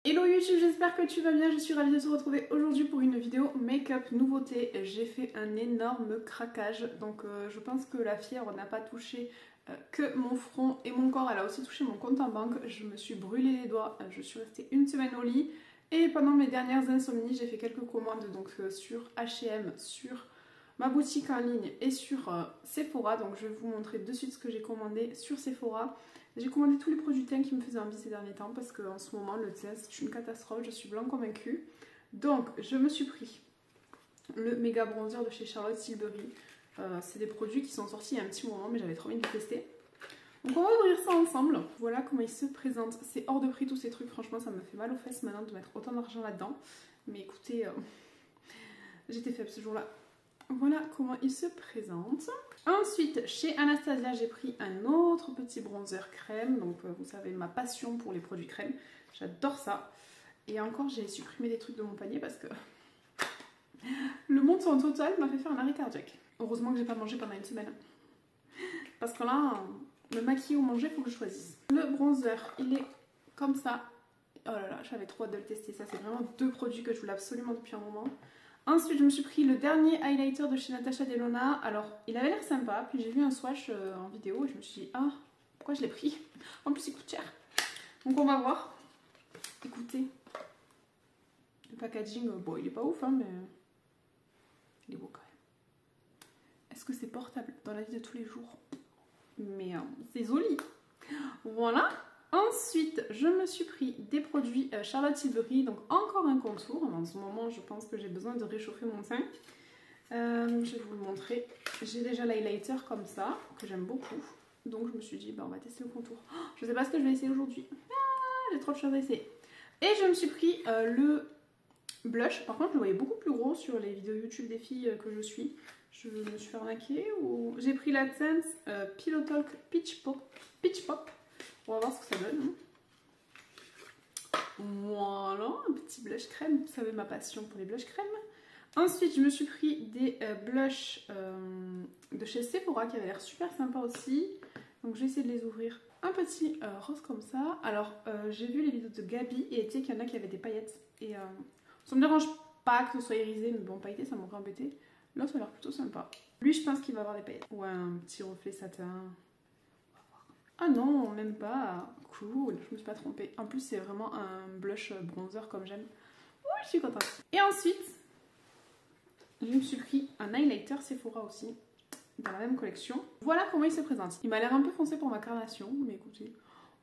Hello YouTube, j'espère que tu vas bien, je suis ravie de te retrouver aujourd'hui pour une vidéo make-up nouveauté. J'ai fait un énorme craquage, donc je pense que la fièvre n'a pas touché que mon front et mon corps, elle a aussi touché mon compte en banque. Je me suis brûlé les doigts, je suis restée une semaine au lit et pendant mes dernières insomnies, j'ai fait quelques commandes donc sur H&M, sur ma boutique en ligne et sur Sephora. Donc je vais vous montrer de suite ce que j'ai commandé sur Sephora. J'ai commandé tous les produits teint qui me faisaient envie ces derniers temps parce qu'en ce moment le teint c'est une catastrophe, je suis blanc convaincue. Donc je me suis pris le méga bronzer de chez Charlotte Tilbury. C'est des produits qui sont sortis il y a un petit moment mais j'avais trop envie de tester. Donc on va ouvrir ça ensemble. Voilà comment il se présente. C'est hors de prix tous ces trucs, franchement ça me fait mal aux fesses maintenant de mettre autant d'argent là-dedans. Mais écoutez, j'étais faible ce jour-là. Voilà comment il se présente. Ensuite, chez Anastasia, j'ai pris un autre petit bronzer crème. Donc, vous savez, ma passion pour les produits crème. J'adore ça. Et encore, j'ai supprimé des trucs de mon panier parce que le montant total m'a fait faire un arrêt cardiaque. Heureusement que j'ai pas mangé pendant une semaine. Parce que là, me maquiller ou manger, il faut que je choisisse. Le bronzer, il est comme ça. Oh là là, j'avais trop hâte de le tester. Ça, c'est vraiment deux produits que je voulais absolument depuis un moment. Ensuite, je me suis pris le dernier highlighter de chez Natasha Denona. Alors, il avait l'air sympa. Puis j'ai vu un swatch en vidéo et je me suis dit, ah, pourquoi je l'ai pris? En plus, il coûte cher. Donc, on va voir. Écoutez, le packaging, bon, il est pas ouf, hein, mais il est beau quand même. Est-ce que c'est portable dans la vie de tous les jours? Mais c'est joli. Voilà. Ensuite, je me suis pris des produits Charlotte Tilbury, donc encore un contour. En ce moment, je pense que j'ai besoin de réchauffer mon teint. Je vais vous le montrer. J'ai déjà l'highlighter comme ça, que j'aime beaucoup. Donc je me suis dit, bah, on va tester le contour. Oh, je ne sais pas ce que je vais essayer aujourd'hui. Ah, j'ai trop de choses à essayer. Et je me suis pris le blush. Par contre, je le voyais beaucoup plus gros sur les vidéos YouTube des filles que je suis. Je me suis fait arnaquer. Ou... J'ai pris la teinte Pillow Talk Peach Pop. On va voir ce que ça donne. Voilà, un petit blush crème. Vous savez ma passion pour les blushs crème. Ensuite, je me suis pris des blushs de chez Sephora qui avaient l'air super sympa aussi. Donc, je vais essayer de les ouvrir. Un petit rose comme ça. Alors, j'ai vu les vidéos de Gabi et tu sais qu'il y en a qui avaient des paillettes. Et ça me dérange pas que ce soit irisé, mais bon, pailleté, ça m'aurait embêté. Là, ça a l'air plutôt sympa. Lui, je pense qu'il va avoir des paillettes. Ouais, un petit reflet satin. Ah non, même pas. Cool, je me suis pas trompée. En plus, c'est vraiment un blush bronzer comme j'aime. Oui, je suis contente. Et ensuite, je me suis pris un highlighter Sephora aussi, dans la même collection. Voilà comment il se présente. Il m'a l'air un peu foncé pour ma carnation, mais écoutez,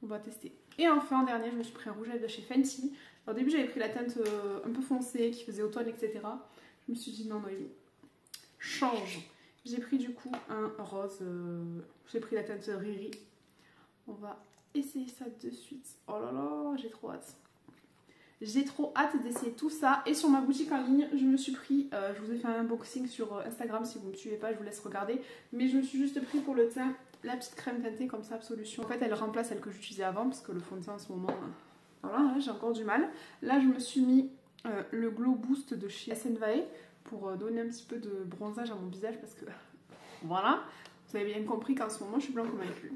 on va tester. Et enfin, en dernier, je me suis pris un rouge à lèvres de chez Fenty. Au début, j'avais pris la teinte un peu foncée, qui faisait automne, etc. Je me suis dit, non, Noémie, change. J'ai pris du coup un rose, j'ai pris la teinte Riri. On va essayer ça de suite. Oh là là, j'ai trop hâte. J'ai trop hâte d'essayer tout ça. Et sur ma boutique en ligne, je me suis pris... je vous ai fait un unboxing sur Instagram. Si vous ne me suivez pas, je vous laisse regarder. Mais je me suis juste pris pour le teint la petite crème teintée comme ça, Absolution. En fait, elle remplace celle que j'utilisais avant parce que le fond de teint en ce moment... voilà, là, j'ai encore du mal. Là, je me suis mis le Glow Boost de chez SNVA pour donner un petit peu de bronzage à mon visage parce que... voilà. Vous avez bien compris qu'en ce moment, je suis blanc convaincue.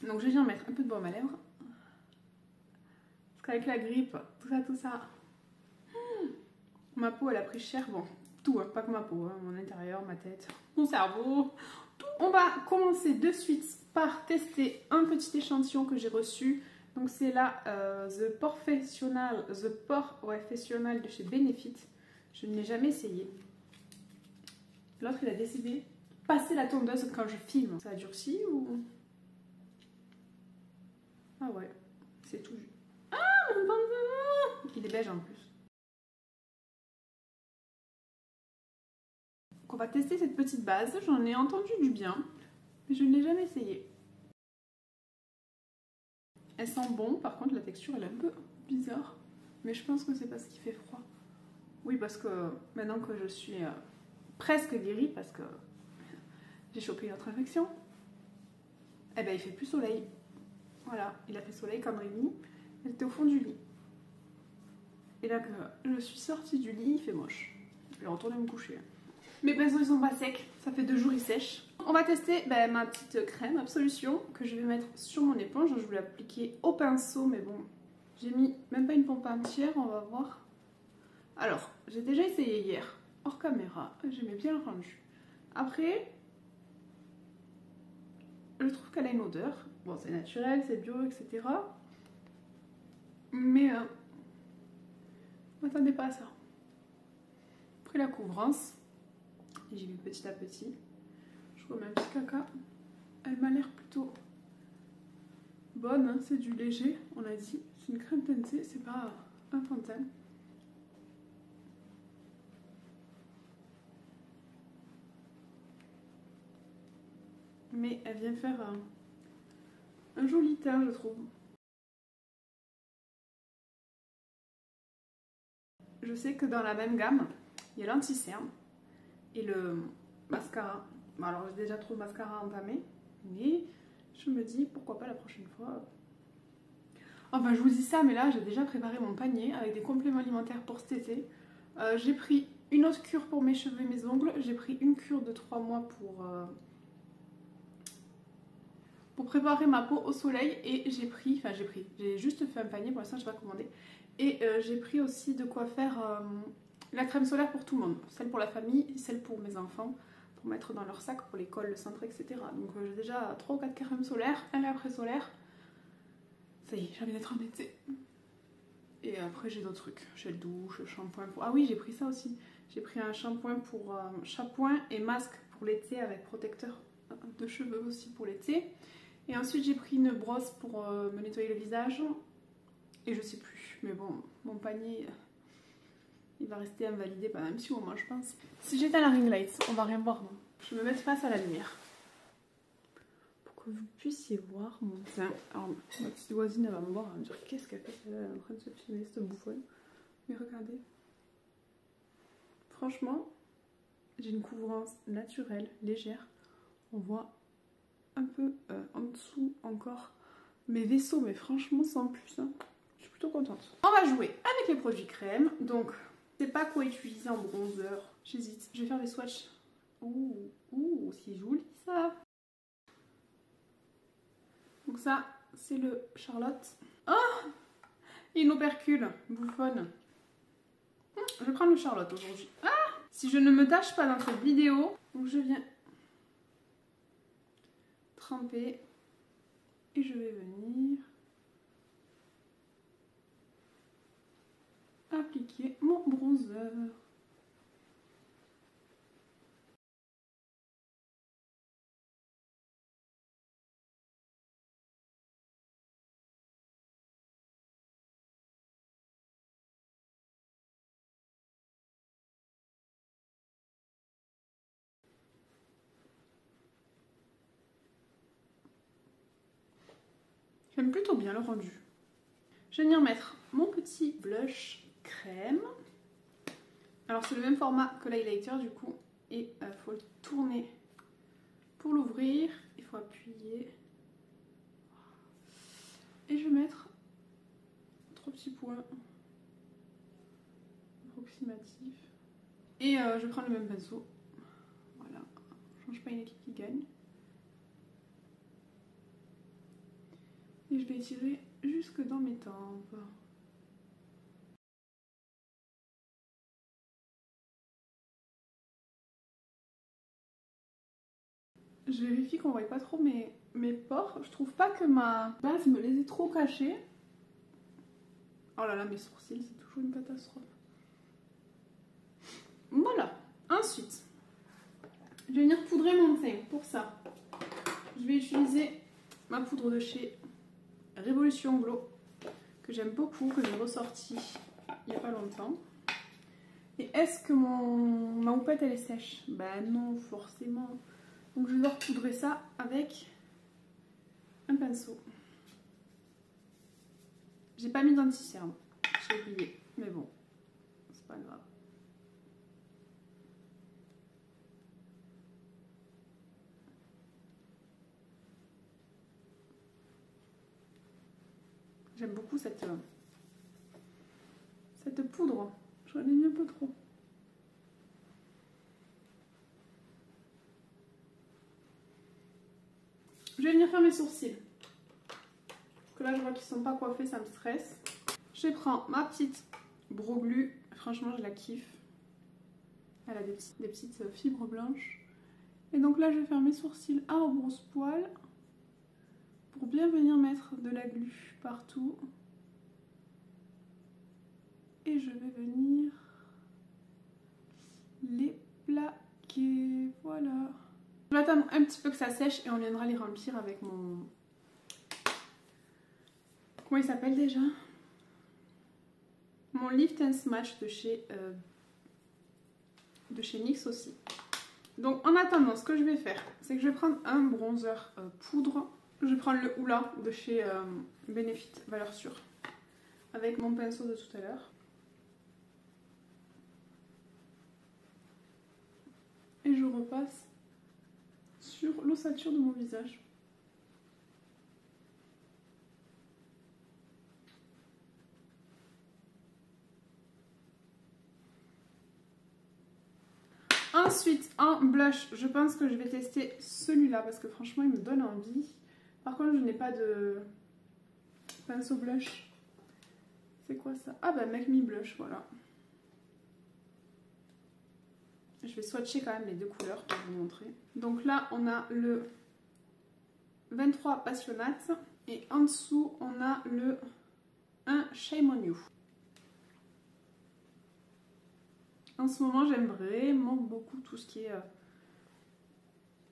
Donc je viens mettre un peu de baume à lèvres. Parce qu'avec la grippe, tout ça. Ma peau elle a pris cher. Bon, tout, hein, pas que ma peau, hein, mon intérieur, ma tête, mon cerveau, tout. On va commencer de suite par tester un petit échantillon que j'ai reçu. Donc c'est là The Professional de chez Benefit. Je ne l'ai jamais essayé. L'autre il a décidé de passer la tondeuse quand je filme. Ça a durci ou... Ah ouais, c'est tout. Ah, mon pantalon! Il est beige en plus. Donc on va tester cette petite base. J'en ai entendu du bien, mais je ne l'ai jamais essayé. Elle sent bon, par contre la texture elle est un peu bizarre. Mais je pense que c'est parce qu'il fait froid. Oui, parce que maintenant que je suis presque guérie, parce que j'ai chopé une autre infection, eh ben il fait plus soleil. Voilà, il a fait soleil comme Rémi. Elle était au fond du lit. Et là que je suis sortie du lit, il fait moche. Je vais retourner me coucher. Mes pinceaux ils sont pas secs, ça fait 2 jours ils sèchent. On va tester ma petite crème Absolution que je vais mettre sur mon éponge. Je voulais l'appliquer au pinceau mais bon, J'ai mis même pas une pompe entière, on va voir. Alors, j'ai déjà essayé hier, hors caméra, j'aimais bien le rendu. Après, je trouve qu'elle a une odeur. Bon, c'est naturel, c'est bio, etc. Mais, m'attendez pas à ça. Après la couvrance, j'y vais petit à petit. Je remets un petit caca. Elle m'a l'air plutôt bonne, hein, c'est du léger, on a dit. C'est une crème teintée, c'est pas un Pantene. Mais elle vient faire un joli teint, je trouve. Je sais que dans la même gamme, il y a l'anti-cerne et le mascara. Bon, alors j'ai déjà trop de mascara entamé, mais je me dis pourquoi pas la prochaine fois. Enfin, je vous dis ça, mais là j'ai déjà préparé mon panier avec des compléments alimentaires pour cet été. J'ai pris une autre cure pour mes cheveux et mes ongles. J'ai pris une cure de 3 mois pour préparer ma peau au soleil. Et j'ai juste fait un panier, pour l'instant je n'ai pas commandé. Et j'ai pris aussi de quoi faire la crème solaire pour tout le monde. Celle pour la famille et celle pour mes enfants, pour mettre dans leur sac pour l'école, le centre, etc. Donc j'ai déjà 3 ou 4 crèmes solaires, un après solaire. Ça y est, j'ai envie d'être en été. Et après j'ai d'autres trucs, gel douche, shampoing pour... Ah oui, j'ai pris ça aussi. J'ai pris un shampoing pour shampoing et masque pour l'été avec protecteur de cheveux aussi pour l'été. Et ensuite j'ai pris une brosse pour me nettoyer le visage. Et je sais plus, mais bon, mon panier, il va rester invalidé pendant un petit moment, je pense. Si j'étais à la ring light, on va rien voir, non. Je vais me mettre face à la lumière. Pour que vous puissiez voir mon teint. Alors, ma petite voisine, elle va me voir, elle va me dire qu'est-ce qu'elle fait, elle est en train de se filmer, cette bouffonne. Mais regardez. Franchement, j'ai une couvrance naturelle, légère. On voit un peu en dessous encore mes vaisseaux, mais franchement, sans plus, hein. Je suis plutôt contente. On va jouer avec les produits crème. Donc, je sais pas quoi utiliser en bronzer. J'hésite. Je vais faire des swatchs. Ouh, c'est joli ça. Donc ça, c'est le Charlotte. Oh, une opercule bouffonne. Je vais prendre le Charlotte aujourd'hui. Ah, si je ne me tâche pas dans cette vidéo, donc je viens tremper et je vais venir appliquer mon bronzer. J'aime plutôt bien le rendu. Je vais venir mettre mon petit blush crème. Alors c'est le même format que l'highlighter du coup. Et il faut le tourner pour l'ouvrir. Il faut appuyer. Et je vais mettre 3 petits points approximatifs. Et je vais prendre le même pinceau. Voilà. Je change pas une équipe qui gagne. Et je vais étirer jusque dans mes tempes. Je vérifie qu'on ne voit pas trop mes pores. Je trouve pas que ma base me les ait trop cachés. Oh là là, mes sourcils, c'est toujours une catastrophe. Voilà. Ensuite, je vais venir poudrer mon teint. Pour ça, je vais utiliser ma poudre de chez Révolution Glow, que j'aime beaucoup, que j'ai ressorti il n'y a pas longtemps. Et est-ce que ma houppette elle est sèche? Bah non, forcément. Donc je vais devoir poudrer ça avec un pinceau. J'ai pas mis d'anti-cerne, j'ai oublié, mais bon, c'est pas grave. J'aime beaucoup cette poudre, j'en ai mis un peu trop. Je vais venir faire mes sourcils. Parce que là je vois qu'ils sont pas coiffés, ça me stresse. Je prends ma petite Brow Glue. Franchement, je la kiffe. Elle a des petites fibres blanches. Et donc là, je vais faire mes sourcils à rebrousse-poil pour bien venir mettre de la glu partout. Et je vais venir les plaquer. Voilà. Je vais attendre un petit peu que ça sèche et on viendra les remplir avec mon... Comment il s'appelle déjà? Mon Lift and Smash de chez NYX aussi. Donc en attendant, ce que je vais faire, c'est que je vais prendre un bronzer poudre. Je vais prendre le Hoola de chez Benefit Valeur Sûre avec mon pinceau de tout à l'heure. Et je repasse sur l'ossature de mon visage. Ensuite, en blush, je pense que je vais tester celui-là parce que franchement, il me donne envie. Par contre, je n'ai pas de pinceau blush. C'est quoi ça? Ah bah, Make Me Blush, voilà. Je vais swatcher quand même les deux couleurs pour vous montrer. Donc là, on a le 23 Passionate et en dessous, on a le 1 Shame on You. En ce moment, j'aime vraiment beaucoup tout ce qui est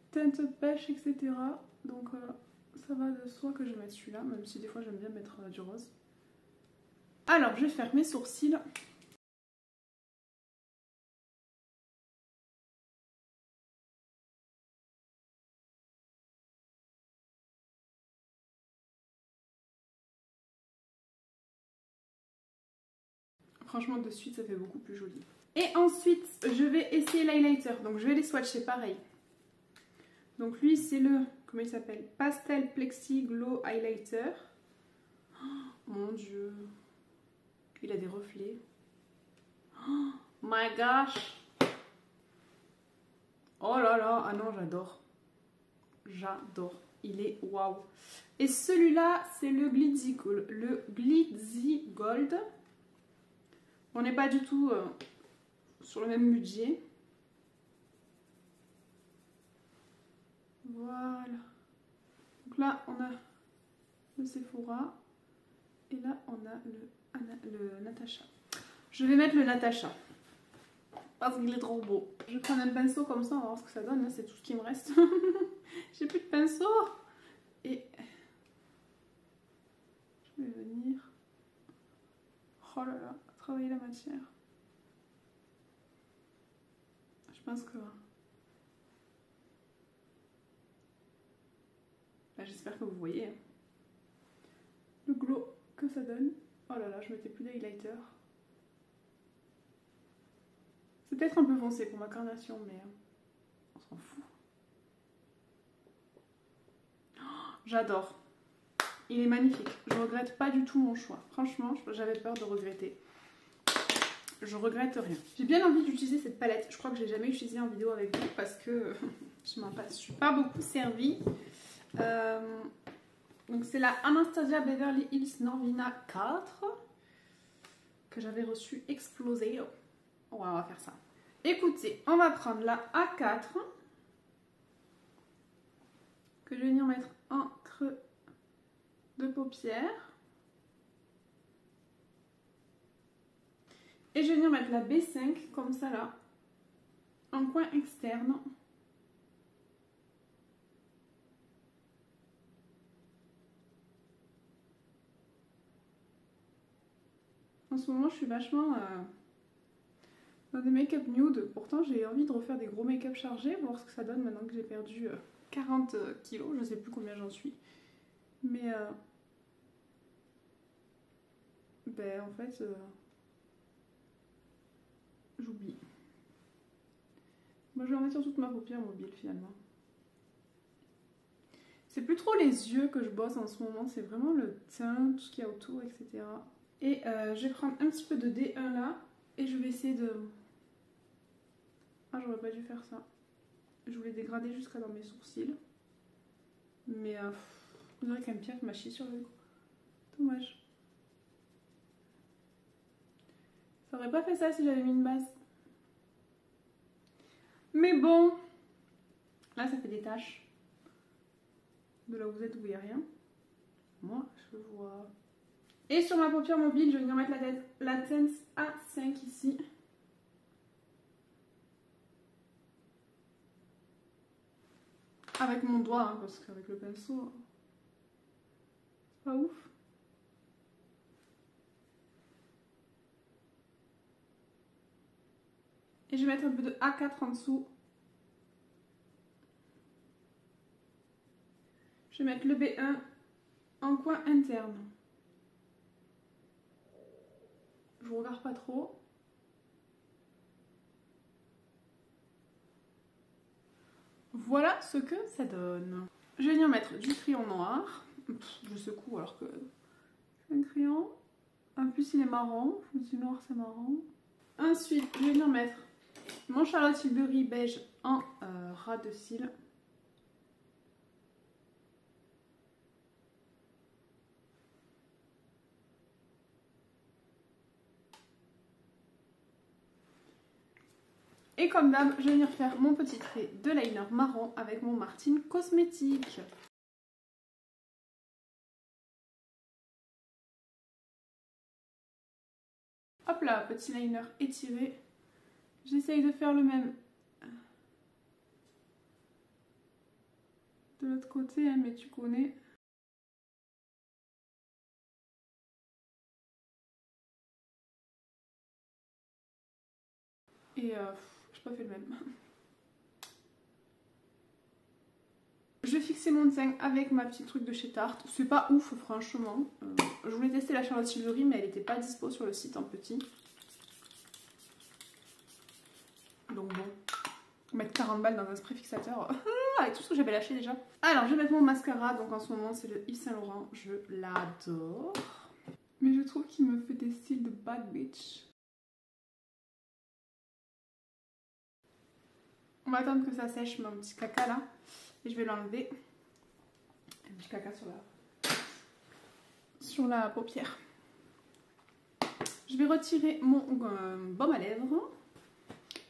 teinte de pêche, etc. Donc ça va de soi que je vais mettre celui-là, même si des fois j'aime bien mettre du rose. Alors, je vais faire mes sourcils. Franchement, de suite, ça fait beaucoup plus joli. Et ensuite, je vais essayer l'highlighter. Donc, je vais les swatcher pareil. Donc, lui, c'est le... Comment il s'appelle? Pastel Plexi Glow Highlighter. Oh, mon Dieu. Il a des reflets. Oh my gosh. Oh là là. Ah non, j'adore. J'adore. Il est waouh. Et celui-là, c'est le Glitzy Gold. Le Glitzy Gold. On n'est pas du tout sur le même budget. Voilà. Donc là, on a le Sephora. Et là, on a le Natasha. Je vais mettre le Natasha. Parce qu'il est trop beau. Je vais prendre un pinceau comme ça, on va voir ce que ça donne. C'est tout ce qui me reste. J'ai plus de pinceau. Et je vais venir... Oh là là, travailler la matière. Je pense que... J'espère que vous voyez le glow que ça donne. Oh là là, je mettais plus d'highlighter. C'est peut-être un peu foncé pour ma carnation, mais on s'en fout. Oh, j'adore. Il est magnifique. Je regrette pas du tout mon choix. Franchement, j'avais peur de regretter. Je regrette rien. J'ai bien envie d'utiliser cette palette. Je crois que je l'ai jamais utilisée en vidéo avec vous parce que je m'en passe. Je suis pas beaucoup servie. Donc c'est la Anastasia Beverly Hills Norvina 4 que j'avais reçue explosée. Oh, on va faire ça. Écoutez, on va prendre la A4 que je vais venir mettre en creux de paupière. Et je vais venir mettre la B5 comme ça là, en coin externe. En ce moment, je suis vachement dans des make-up nude. Pourtant, j'ai envie de refaire des gros make-up chargés, voir ce que ça donne maintenant que j'ai perdu 40 kilos. Je sais plus combien j'en suis. Mais ben, en fait, j'oublie. Moi, je vais en mettre sur toute ma paupière mobile finalement. C'est plus trop les yeux que je bosse en ce moment, c'est vraiment le teint, tout ce qu'il y a autour, etc. Et je vais prendre un petit peu de D1 là, et je vais essayer de... Ah, j'aurais pas dû faire ça. Je voulais dégrader jusqu'à dans mes sourcils. Mais on dirait qu'un pierre m'a chié sur le cou. Dommage. J'aurais pas fait ça si j'avais mis une base. Mais bon, là ça fait des taches. De là où vous êtes, vous voyez rien. Moi, je vois. Et sur ma paupière mobile, je vais venir mettre la Tense A5 ici. Avec mon doigt, hein, parce qu'avec le pinceau, c'est pas ouf. Et je vais mettre un peu de A4 en dessous. Je vais mettre le B1 en coin interne. Je vous regarde pas trop. Voilà ce que ça donne. Je vais venir mettre du crayon noir. Je secoue alors que c'est un crayon. En plus il est marron. Je me dis noir c'est marron. Ensuite je vais venir mettre mon Charlotte Tilbury beige en ras de cils. Et comme d'hab, je vais venir faire mon petit trait de liner marron avec mon Martine Cosmétique. Hop là, petit liner étiré. J'essaye de faire le même de l'autre côté, hein, mais tu connais. Et j'ai pas fait le même. Je vais fixer mon teint avec ma petite truc de chez Tarte. C'est pas ouf franchement. Je voulais tester la Charlotte Tilbury mais elle n'était pas dispo sur le site en petit. Donc bon, mettre 40 balles dans un spray fixateur avec tout ce que j'avais lâché déjà. Alors je vais mettre mon mascara. Donc en ce moment c'est le Yves Saint Laurent. Je l'adore. Mais je trouve qu'il me fait des styles de bad bitch. On va attendre que ça sèche mon petit caca là. Et je vais l'enlever. Un petit caca sur la paupière. Je vais retirer mon baume à lèvres.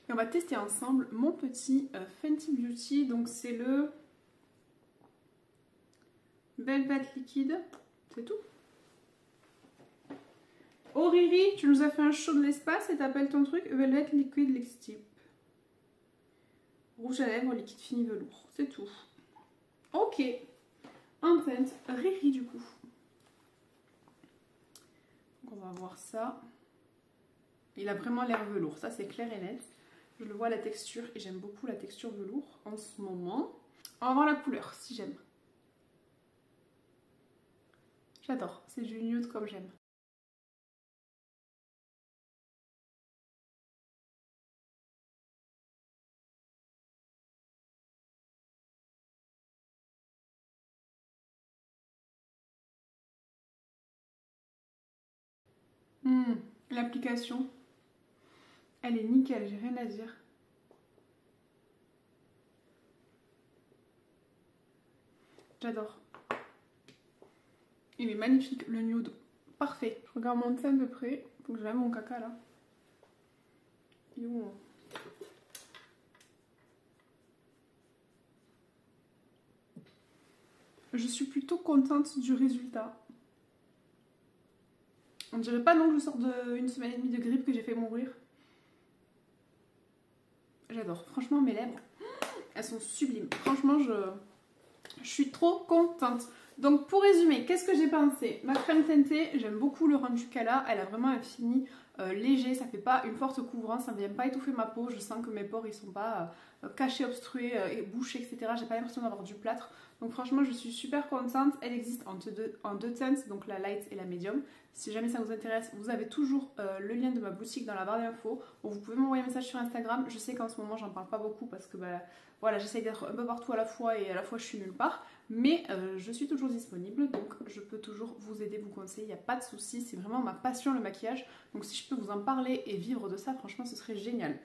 Et on va tester ensemble mon petit Fenty Beauty. Donc c'est le Velvet Liquide. C'est tout. Oh Riri, tu nous as fait un show de l'espace et t'appelles ton truc Velvet Liquid Lipstick. Rouge à lèvres, liquide fini velours. C'est tout. Ok. En teinte Riri du coup. Donc on va voir ça. Il a vraiment l'air velours. Ça c'est clair et net. Je le vois la texture et j'aime beaucoup la texture velours en ce moment. On va voir la couleur si j'aime. J'adore. C'est du nude comme j'aime. L'application, elle est nickel, j'ai rien à dire. J'adore. Il est magnifique, le nude, parfait. Je regarde mon teint de près, faut que je lave mon caca là. Je suis plutôt contente du résultat. On dirait pas non que je sors d'une semaine et demie de grippe que j'ai fait mourir. J'adore. Franchement, mes lèvres, elles sont sublimes. Franchement, je suis trop contente. Donc pour résumer, qu'est-ce que j'ai pensé? Ma crème teintée, j'aime beaucoup le rendu qu'elle a. Elle a vraiment un fini léger, ça fait pas une forte couvrance, ça ne vient pas étouffer ma peau. Je sens que mes pores ils sont pas cachés, obstrués et bouchés, etc. J'ai pas l'impression d'avoir du plâtre. Donc franchement je suis super contente. Elle existe en deux teintes, donc la light et la medium. Si jamais ça vous intéresse, vous avez toujours le lien de ma boutique dans la barre d'infos. Vous pouvez m'envoyer un message sur Instagram. Je sais qu'en ce moment j'en parle pas beaucoup parce que bah, voilà, j'essaye d'être un peu partout à la fois et à la fois je suis nulle part. Mais je suis toujours disponible, donc je peux toujours vous aider, vous conseiller, il n'y a pas de souci. C'est vraiment ma passion le maquillage. Donc si je peux vous en parler et vivre de ça, franchement ce serait génial.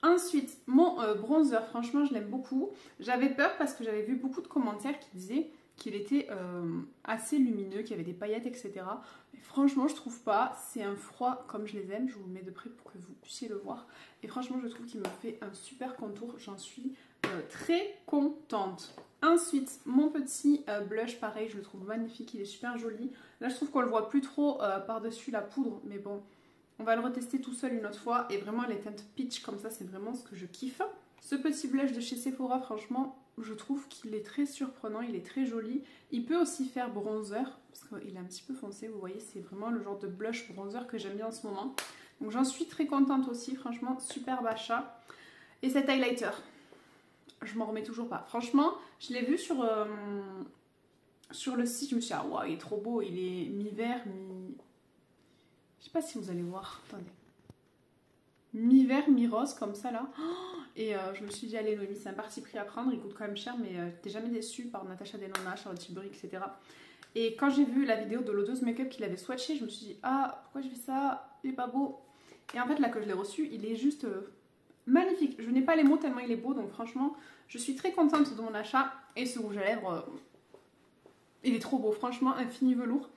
Ensuite, mon bronzer, franchement je l'aime beaucoup. J'avais peur parce que j'avais vu beaucoup de commentaires qui disaient qu'il était assez lumineux, qu'il y avait des paillettes, etc. Mais franchement, je trouve pas. C'est un froid comme je les aime. Je vous le mets de près pour que vous puissiez le voir. Et franchement, je trouve qu'il me fait un super contour. J'en suis très contente. Ensuite, mon petit blush, pareil, je le trouve magnifique. Il est super joli. Là, je trouve qu'on le voit plus trop par-dessus la poudre. Mais bon, on va le retester tout seul une autre fois. Et vraiment, les teintes peach comme ça, c'est vraiment ce que je kiffe. Ce petit blush de chez Sephora, franchement, je trouve qu'il est très surprenant, il est très joli. Il peut aussi faire bronzer, parce qu'il est un petit peu foncé, vous voyez, c'est vraiment le genre de blush bronzer que j'aime bien en ce moment. Donc j'en suis très contente aussi, franchement, superbe achat. Et cet highlighter, je m'en remets toujours pas. Franchement, je l'ai vu sur le site, je me suis dit, ah wow, il est trop beau, il est mi-vert, mi... Je sais pas si vous allez voir, attendez. Mi-vert, mi-rose, comme ça là. Et je me suis dit, allez Noémie, c'est un parti pris à prendre, il coûte quand même cher, mais t'es jamais déçue par Natasha Denona, Charlotte Tilbury, etc. Et quand j'ai vu la vidéo de l'Odeuse Makeup qu'il avait swatché, je me suis dit, ah, pourquoi je fais ça? Il est pas beau. Et en fait, là que je l'ai reçu, il est juste magnifique. Je n'ai pas les mots tellement il est beau, donc franchement, je suis très contente de mon achat. Et ce rouge à lèvres, il est trop beau, franchement, un fini velours.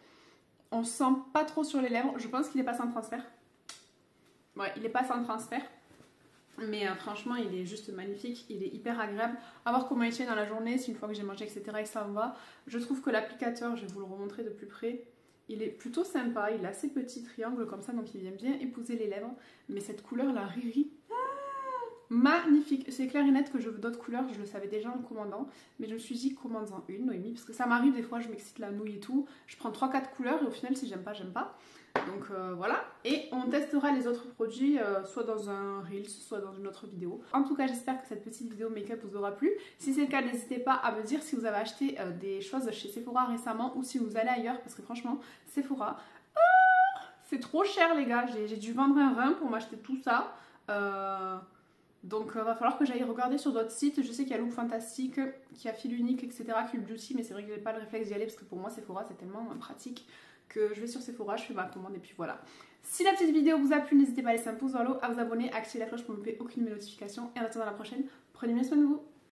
On sent pas trop sur les lèvres, je pense qu'il est pas sans transfert. Ouais, il est pas sans transfert. Mais franchement, il est juste magnifique, il est hyper agréable. À voir comment il tient dans la journée, si une fois que j'ai mangé, etc. et ça en va. Je trouve que l'applicateur, je vais vous le remontrer de plus près, il est plutôt sympa. Il a assez petit triangle comme ça, donc il vient bien épouser les lèvres. Mais cette couleur, la Riri, magnifique. C'est clair et net que je veux d'autres couleurs, je le savais déjà en commandant. Mais je me suis dit, commande-en une, Noémie, parce que ça m'arrive des fois, je m'excite la nouille et tout. Je prends 3-4 couleurs et au final, si j'aime pas, j'aime pas. Donc voilà, et on testera les autres produits soit dans un Reels, soit dans une autre vidéo. En tout cas, j'espère que cette petite vidéo make-up vous aura plu. Si c'est le cas, n'hésitez pas à me dire si vous avez acheté des choses chez Sephora récemment ou si vous allez ailleurs, parce que franchement, Sephora, c'est trop cher les gars. J'ai dû vendre un rein pour m'acheter tout ça. Donc va falloir que j'aille regarder sur d'autres sites. Je sais qu'il y a Look Fantastique, qu'il y a Fil Unique, etc. Cube Beauty, mais c'est vrai que j'ai pas le réflexe d'y aller parce que pour moi Sephora c'est tellement pratique que je vais sur Sephora, je fais ma commande et puis voilà. Si la petite vidéo vous a plu, n'hésitez pas à laisser un pouce vers le haut, à vous abonner, à activer la cloche pour ne louper aucune de mes notifications. Et en attendant la prochaine, prenez bien soin de vous.